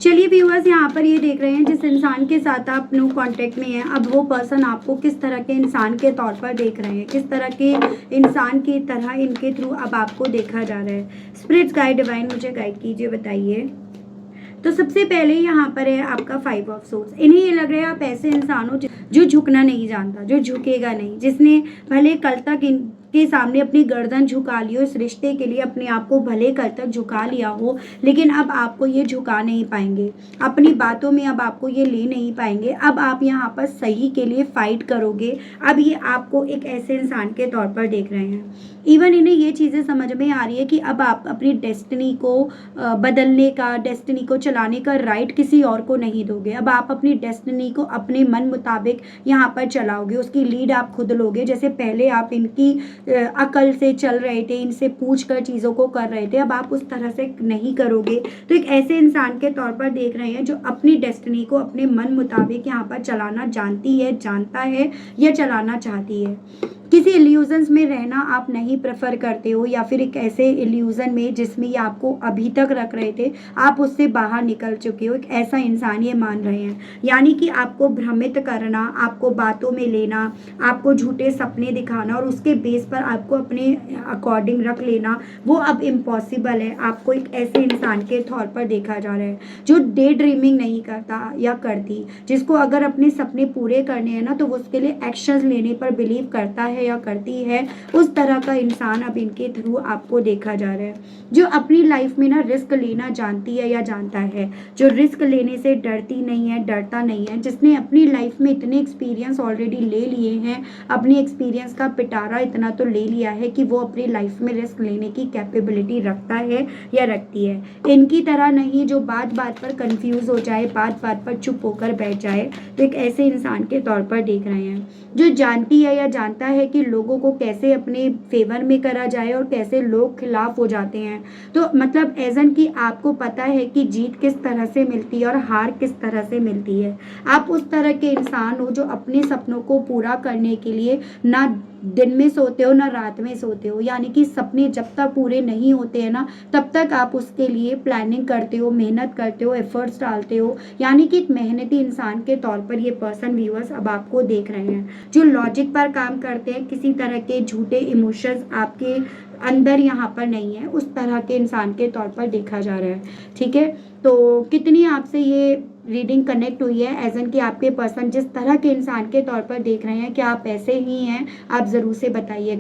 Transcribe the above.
चलिए व्यूअर्स, यहाँ पर ये देख रहे हैं जिस इंसान के साथ आप न्यू कांटेक्ट में हैं, अब वो पर्सन आपको किस तरह के इंसान के तौर पर देख रहे हैं, किस तरह के इंसान की तरह इनके थ्रू अब आपको देखा जा रहा है। स्पिरिट्स गाइड डिवाइन मुझे गाइड कीजिए, बताइए। तो सबसे पहले यहाँ पर है आपका 5 ऑफ सोर्स। इन्हें ये लग रहा है आप ऐसे इंसान हो जो झुकना नहीं जानता, जो झुकेगा नहीं, जिसने भले कल तक इनके सामने अपनी गर्दन झुका ली हो, इस रिश्ते के लिए अपने आप को भले कल तक झुका लिया हो, लेकिन अब आपको ये झुका नहीं पाएंगे, अपनी बातों में अब आपको ये ले नहीं पाएंगे। अब आप यहाँ पर सही के लिए फाइट करोगे। अब ये आपको एक ऐसे इंसान के तौर पर देख रहे हैं। इवन इन्हें ये चीज़ें समझ में आ रही है कि अब आप अपनी डेस्टिनी को बदलने का, डेस्टिनी को चलाने का राइट किसी और को नहीं दोगे। अब आप अपनी डेस्टिनी को अपने मन मुताबिक यहाँ पर चलाओगे, उसकी लीड आप खुद लोगे। जैसे पहले आप इनकी अकल से चल रहे थे, इनसे पूछ कर चीज़ों को कर रहे थे, अब आप उस तरह से नहीं करोगे। तो एक ऐसे इंसान के तौर पर देख रहे हैं जो अपनी डेस्टिनी को अपने मन मुताबिक यहाँ पर चलाना जानती है, जानता है या चलाना चाहती है। किसी इल्यूजन्स में रहना आप नहीं प्रेफर करते हो, या फिर एक ऐसे इल्यूजन में जिसमें ये आपको अभी तक रख रहे थे, आप उससे बाहर निकल चुके हो। एक ऐसा इंसान ये मान रहे हैं, यानी कि आपको भ्रमित करना, आपको बातों में लेना, आपको झूठे सपने दिखाना और उसके बेस पर आपको अपने अकॉर्डिंग रख लेना, वो अब इम्पॉसिबल है। आपको एक ऐसे इंसान के तौर पर देखा जा रहा है जो डे ड्रीमिंग नहीं करता या करती, जिसको अगर अपने सपने पूरे करने हैं ना तो वो उसके लिए एक्शंस लेने पर बिलीव करता है या करती है। उस तरह का इंसान अब इनके थ्रू आपको देखा जा रहा है, जो अपनी लाइफ में ना रिस्क लेना जानती है या जानता है, जो रिस्क लेने से डरती नहीं है, डरता नहीं है, जिसने अपनी लाइफ में इतने एक्सपीरियंस ऑलरेडी ले लिए हैं, अपनी एक्सपीरियंस का पिटारा इतना तो ले लिया है कि वो अपनी लाइफ में रिस्क लेने की कैपेबिलिटी रखता है या रखती है। इनकी तरह नहीं जो बात बात पर कंफ्यूज हो जाए, बात बात पर चुप होकर बैठ जाए। तो एक ऐसे इंसान के तौर पर देख रहे हैं जो जानती है या जानता है कि लोगों को कैसे अपने फेवर में करा जाए और कैसे लोग खिलाफ हो जाते हैं। तो मतलब एजन कि आपको पता है कि जीत किस तरह से मिलती है और हार किस तरह से मिलती है। आप उस तरह के इंसान हो जो अपने सपनों को पूरा करने के लिए ना दिन में सोते हो ना रात में सोते हो, यानी कि सपने जब तक पूरे नहीं होते हैं ना तब तक आप उसके लिए प्लानिंग करते हो, मेहनत करते हो, एफर्ट्स डालते हो। यानी कि एक मेहनती इंसान के तौर पर ये पर्सन व्यूअर्स अब आपको देख रहे हैं, जो लॉजिक पर काम करते हैं, किसी तरह के झूठे इमोशंस आपके अंदर यहाँ पर नहीं है, उस तरह के इंसान के तौर पर देखा जा रहा है। ठीक है, तो कितनी आपसे ये रीडिंग कनेक्ट हुई है, एज एन कि आपके पर्सन जिस तरह के इंसान के तौर पर देख रहे हैं, क्या आप ऐसे ही हैं? आप ज़रूर से बताइएगा।